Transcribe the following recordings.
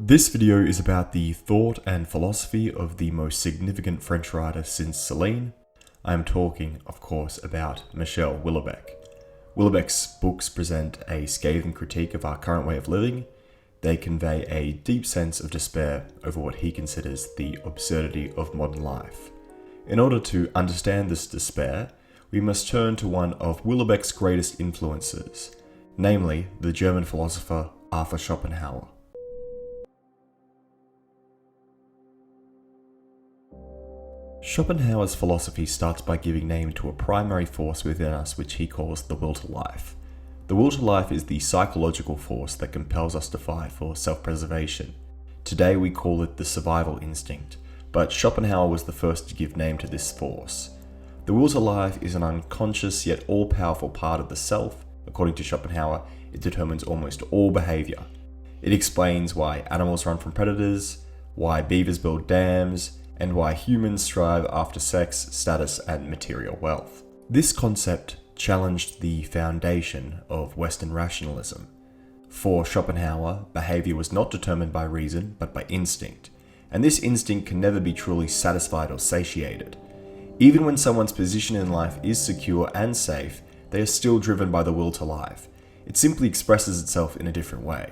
This video is about the thought and philosophy of the most significant French writer since Céline. I am talking, of course, about Michel Houellebecq. Houellebecq's books present a scathing critique of our current way of living. They convey a deep sense of despair over what he considers the absurdity of modern life. In order to understand this despair, we must turn to one of Houellebecq's greatest influences, namely the German philosopher Arthur Schopenhauer. Schopenhauer's philosophy starts by giving name to a primary force within us which he calls the will to life. The will to life is the psychological force that compels us to fight for self-preservation. Today we call it the survival instinct, but Schopenhauer was the first to give name to this force. The will to life is an unconscious yet all-powerful part of the self. According to Schopenhauer, it determines almost all behavior. It explains why animals run from predators, why beavers build dams, and why humans strive after sex, status, and material wealth. This concept challenged the foundation of Western rationalism. For Schopenhauer, behavior was not determined by reason, but by instinct, and this instinct can never be truly satisfied or satiated. Even when someone's position in life is secure and safe, they are still driven by the will to life. It simply expresses itself in a different way.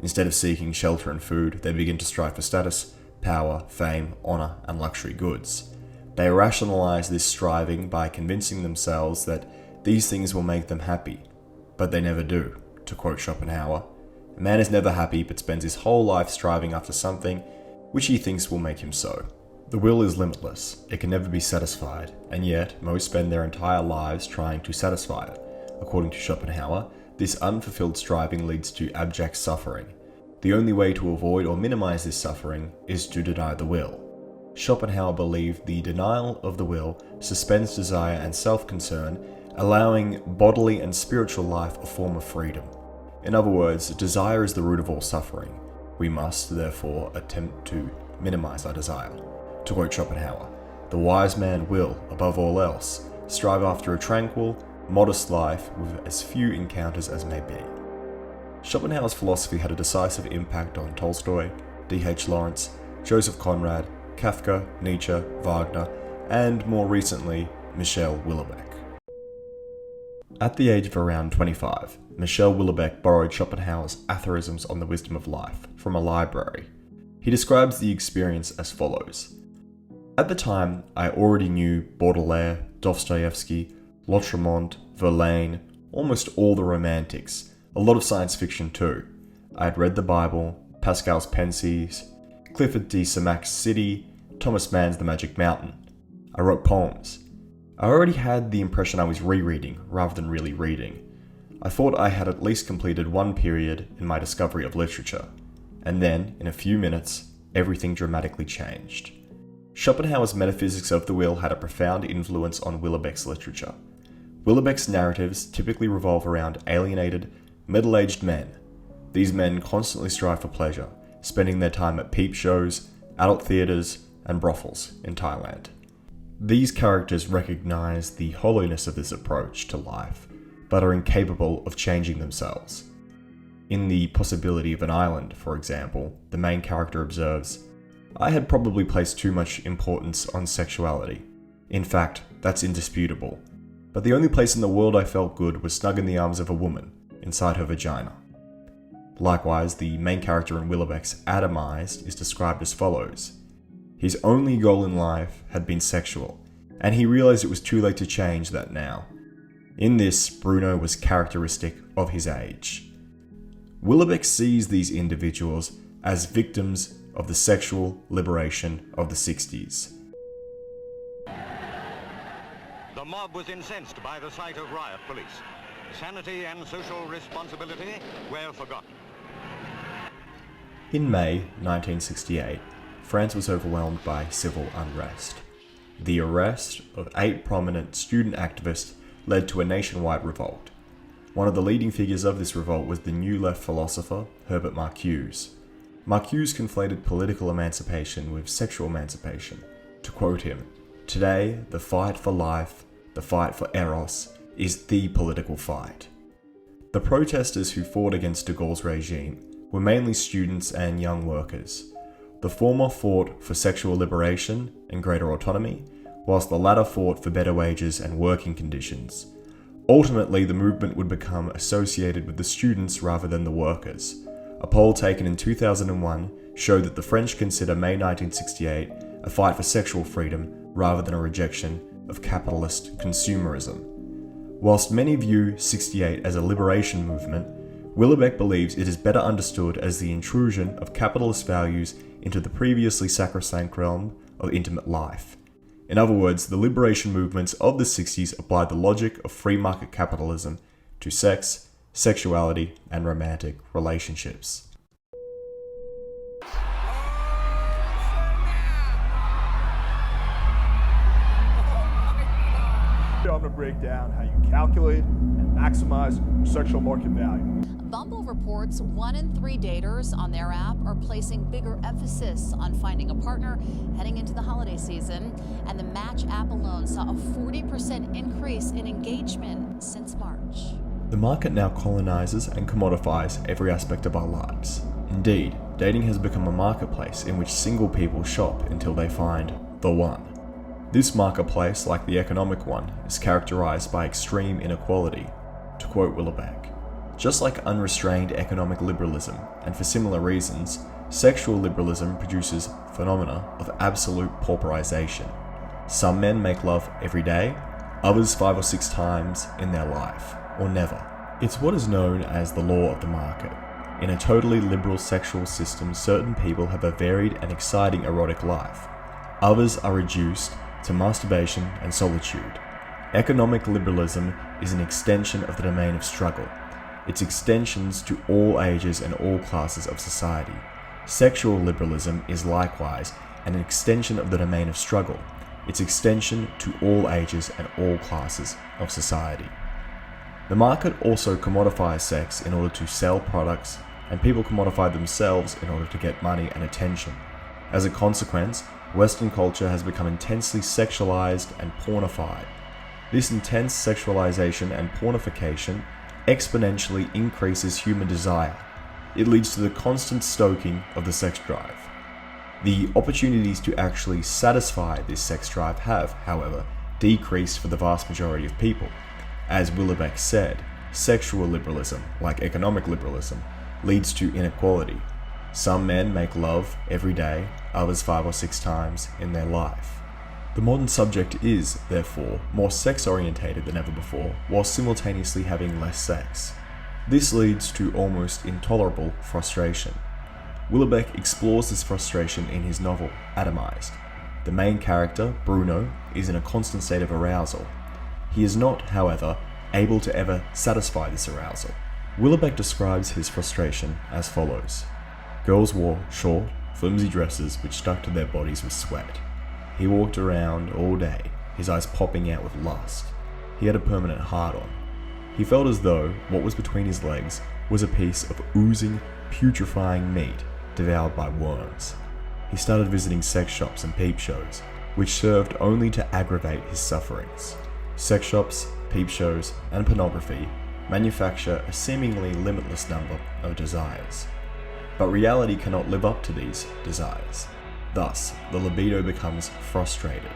Instead of seeking shelter and food, they begin to strive for status, power, fame, honor, and luxury goods. They rationalize this striving by convincing themselves that these things will make them happy, but they never do. To quote Schopenhauer, "A man is never happy but spends his whole life striving after something which he thinks will make him so." The will is limitless, it can never be satisfied, and yet most spend their entire lives trying to satisfy it. According to Schopenhauer, this unfulfilled striving leads to abject suffering. The only way to avoid or minimize this suffering is to deny the will. Schopenhauer believed the denial of the will suspends desire and self-concern, allowing bodily and spiritual life a form of freedom. In other words, desire is the root of all suffering. We must, therefore, attempt to minimize our desire. To quote Schopenhauer, "The wise man will, above all else, strive after a tranquil, modest life with as few encounters as may be." Schopenhauer's philosophy had a decisive impact on Tolstoy, D.H. Lawrence, Joseph Conrad, Kafka, Nietzsche, Wagner, and more recently, Michel Houellebecq. At the age of around 25, Michel Houellebecq borrowed Schopenhauer's aphorisms on the wisdom of life from a library. He describes the experience as follows: "At the time, I already knew Baudelaire, Dostoevsky, Lautréamont, Verlaine, almost all the romantics, a lot of science fiction too. I had read the Bible, Pascal's Pensives, Clifford de Sermac's City, Thomas Mann's The Magic Mountain. I wrote poems. I already had the impression I was rereading rather than really reading. I thought I had at least completed one period in my discovery of literature. And then, in a few minutes, everything dramatically changed." Schopenhauer's metaphysics of the will had a profound influence on Houellebecq's literature. Houellebecq's narratives typically revolve around alienated, middle-aged men. These men constantly strive for pleasure, spending their time at peep shows, adult theatres, and brothels in Thailand. These characters recognize the hollowness of this approach to life, but are incapable of changing themselves. In The Possibility of an Island, for example, the main character observes, "I had probably placed too much importance on sexuality. In fact, that's indisputable. But the only place in the world I felt good was snug in the arms of a woman, inside her vagina." Likewise, the main character in Houellebecq's Atomized is described as follows: "His only goal in life had been sexual, and he realized it was too late to change that now." In this, Bruno was characteristic of his age. Houellebecq sees these individuals as victims of the sexual liberation of the 60s. The mob was incensed by the sight of riot police. Sanity and social responsibility were forgotten. In May 1968, France was overwhelmed by civil unrest. The arrest of 8 prominent student activists led to a nationwide revolt. One of the leading figures of this revolt was the New Left philosopher Herbert Marcuse. Marcuse conflated political emancipation with sexual emancipation. To quote him, "Today, the fight for life, the fight for eros, is the political fight." The protesters who fought against de Gaulle's regime were mainly students and young workers. The former fought for sexual liberation and greater autonomy, whilst the latter fought for better wages and working conditions. Ultimately, the movement would become associated with the students rather than the workers. A poll taken in 2001 showed that the French consider May 1968 a fight for sexual freedom rather than a rejection of capitalist consumerism. Whilst many view 68 as a liberation movement, Houellebecq believes it is better understood as the intrusion of capitalist values into the previously sacrosanct realm of intimate life. In other words, the liberation movements of the 60s applied the logic of free market capitalism to sex, sexuality, and romantic relationships. I'm going to break down how you calculate and maximize your sexual market value. Bumble reports 1 in 3 daters on their app are placing bigger emphasis on finding a partner heading into the holiday season. And the Match app alone saw a 40% increase in engagement since March. The market now colonizes and commodifies every aspect of our lives. Indeed, dating has become a marketplace in which single people shop until they find the one. This marketplace, like the economic one, is characterized by extreme inequality. To quote Houellebecq, just like unrestrained economic liberalism, and for similar reasons, sexual liberalism produces phenomena of absolute pauperization. Some men make love every day, others 5 or 6 times in their life, or never. It's what is known as the law of the market. In a totally liberal sexual system, certain people have a varied and exciting erotic life. Others are reduced to masturbation and solitude. Economic liberalism is an extension of the domain of struggle. Its extensions to all ages and all classes of society. Sexual liberalism is likewise an extension of the domain of struggle. Its extension to all ages and all classes of society. The market also commodifies sex in order to sell products, and people commodify themselves in order to get money and attention. As a consequence, Western culture has become intensely sexualized and pornified. This intense sexualization and pornification exponentially increases human desire. It leads to the constant stoking of the sex drive. The opportunities to actually satisfy this sex drive have, however, decreased for the vast majority of people. As Houellebecq said, sexual liberalism, like economic liberalism, leads to inequality. Some men make love every day, others 5 or 6 times in their life. The modern subject is, therefore, more sex-orientated than ever before, while simultaneously having less sex. This leads to almost intolerable frustration. Houellebecq explores this frustration in his novel, Atomized. The main character, Bruno, is in a constant state of arousal. He is not, however, able to ever satisfy this arousal. Houellebecq describes his frustration as follows. Girls wore short, flimsy dresses which stuck to their bodies with sweat. He walked around all day, his eyes popping out with lust. He had a permanent hard-on. He felt as though what was between his legs was a piece of oozing, putrefying meat devoured by worms. He started visiting sex shops and peep shows, which served only to aggravate his sufferings. Sex shops, peep shows, and pornography manufacture a seemingly limitless number of desires. But reality cannot live up to these desires. Thus, the libido becomes frustrated.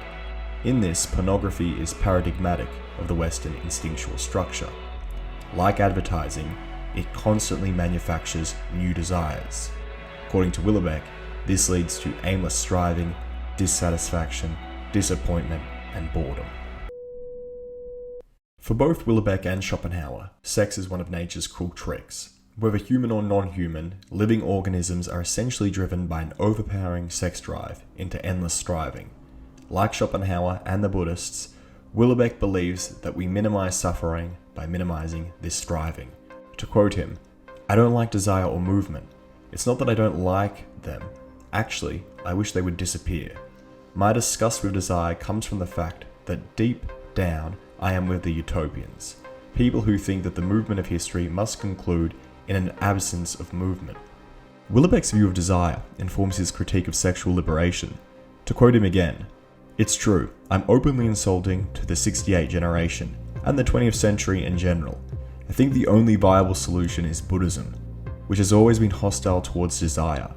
In this, pornography is paradigmatic of the Western instinctual structure. Like advertising, it constantly manufactures new desires. According to Houellebecq, this leads to aimless striving, dissatisfaction, disappointment, and boredom. For both Houellebecq and Schopenhauer, sex is one of nature's cruel tricks. Whether human or non-human, living organisms are essentially driven by an overpowering sex drive into endless striving. Like Schopenhauer and the Buddhists, Houellebecq believes that we minimize suffering by minimizing this striving. To quote him, "I don't like desire or movement. It's not that I don't like them. Actually, I wish they would disappear. My disgust with desire comes from the fact that deep down, I am with the utopians, people who think that the movement of history must conclude in an absence of movement." Houellebecq's view of desire informs his critique of sexual liberation. To quote him again, "It's true, I'm openly insulting to the 68 generation, and the 20th century in general. I think the only viable solution is Buddhism. which has always been hostile towards desire.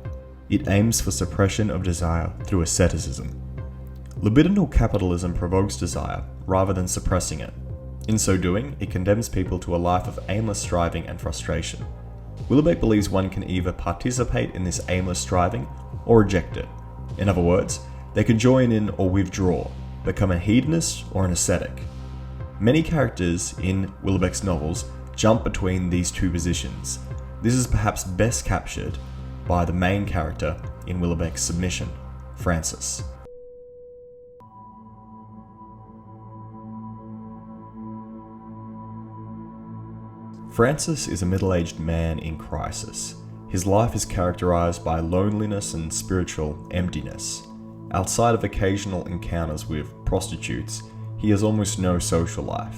It aims for suppression of desire through asceticism. Libidinal capitalism provokes desire rather than suppressing it. In so doing, it condemns people to a life of aimless striving and frustration. Houellebecq believes one can either participate in this aimless striving or reject it. In other words, they can join in or withdraw, become a hedonist or an ascetic. Many characters in Houellebecq's novels jump between these two positions. This is perhaps best captured by the main character in Houellebecq's Submission, Francis. Francis is a middle-aged man in crisis. His life is characterized by loneliness and spiritual emptiness. Outside of occasional encounters with prostitutes, he has almost no social life.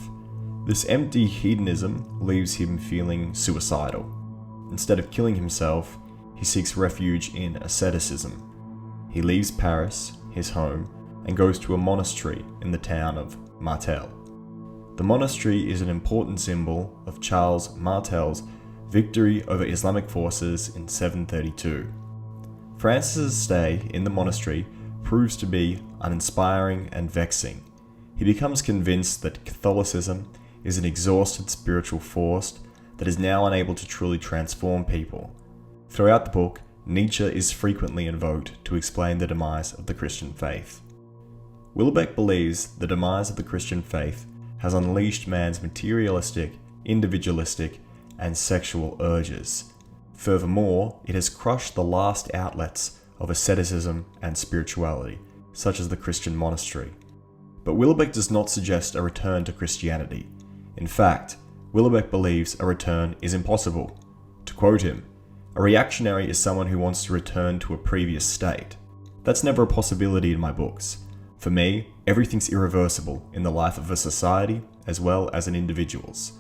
This empty hedonism leaves him feeling suicidal. Instead of killing himself, he seeks refuge in asceticism. He leaves Paris, his home, and goes to a monastery in the town of Martel. The monastery is an important symbol of Charles Martel's victory over Islamic forces in 732. Francis's stay in the monastery proves to be uninspiring and vexing. He becomes convinced that Catholicism is an exhausted spiritual force that is now unable to truly transform people. Throughout the book, Nietzsche is frequently invoked to explain the demise of the Christian faith. Houellebecq believes the demise of the Christian faith has unleashed man's materialistic, individualistic, and sexual urges. Furthermore, it has crushed the last outlets of asceticism and spirituality, such as the Christian monastery. But Houellebecq does not suggest a return to Christianity. In fact, Houellebecq believes a return is impossible. To quote him, "A reactionary is someone who wants to return to a previous state. That's never a possibility in my books. For me, everything's irreversible in the life of a society as well as an individual's."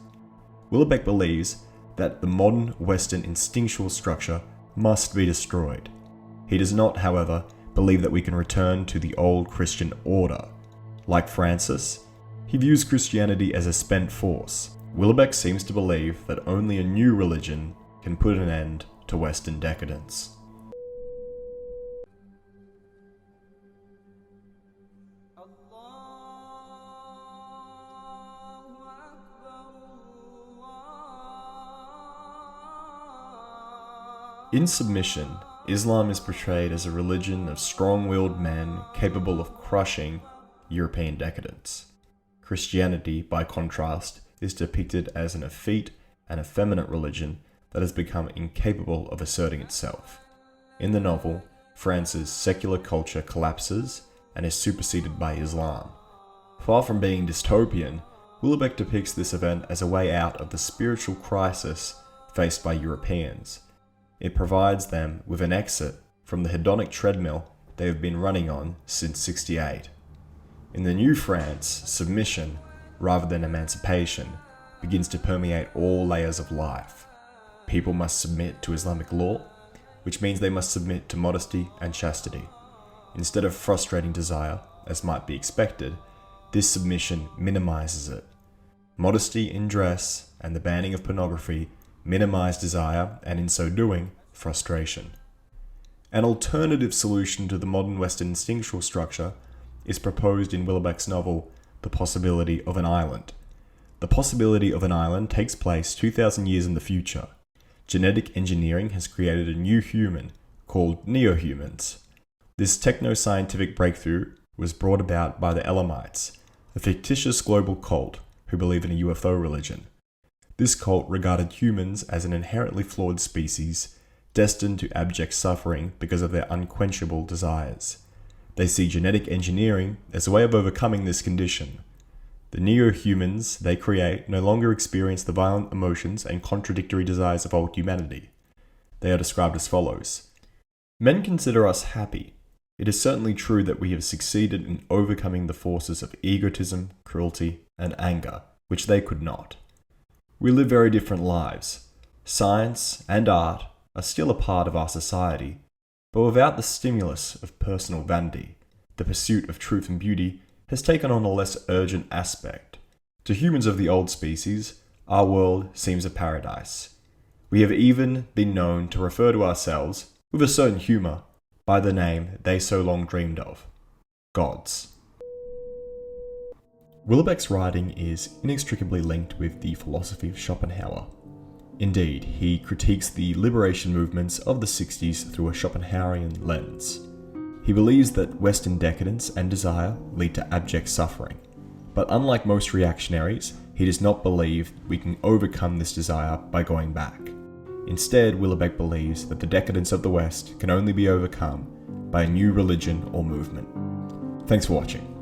Houellebecq believes that the modern Western instinctual structure must be destroyed. He does not, however, believe that we can return to the old Christian order. Like Francis, he views Christianity as a spent force. Houellebecq seems to believe that only a new religion can put an end to Western decadence. In Submission, Islam is portrayed as a religion of strong-willed men capable of crushing European decadence. Christianity, by contrast, is depicted as an effete and effeminate religion that has become incapable of asserting itself. In the novel, France's secular culture collapses and is superseded by Islam. Far from being dystopian, Houellebecq depicts this event as a way out of the spiritual crisis faced by Europeans. It provides them with an exit from the hedonic treadmill they have been running on since '68. In the new France, submission, rather than emancipation, begins to permeate all layers of life. People must submit to Islamic law, which means they must submit to modesty and chastity. Instead of frustrating desire, as might be expected, this submission minimizes it. Modesty in dress and the banning of pornography minimize desire and, in so doing, frustration. An alternative solution to the modern Western instinctual structure is proposed in Houellebecq's novel, The Possibility of an Island. The Possibility of an Island takes place 2,000 years in the future. Genetic engineering has created a new human called neo-humans. This techno-scientific breakthrough was brought about by the Elamites, a fictitious global cult who believe in a UFO religion. This cult regarded humans as an inherently flawed species, destined to abject suffering because of their unquenchable desires. They see genetic engineering as a way of overcoming this condition. The neo-humans they create no longer experience the violent emotions and contradictory desires of old humanity. They are described as follows. Men consider us happy. It is certainly true that we have succeeded in overcoming the forces of egotism, cruelty, and anger, which they could not. We live very different lives. Science and art are still a part of our society, but without the stimulus of personal vanity, the pursuit of truth and beauty has taken on a less urgent aspect. To humans of the old species, our world seems a paradise. We have even been known to refer to ourselves, with a certain humour, by the name they so long dreamed of, gods. Houellebecq's writing is inextricably linked with the philosophy of Schopenhauer. Indeed, he critiques the liberation movements of the 60s through a Schopenhauerian lens. He believes that Western decadence and desire lead to abject suffering, but unlike most reactionaries, he does not believe we can overcome this desire by going back. Instead, Houellebecq believes that the decadence of the West can only be overcome by a new religion or movement. Thanks for watching.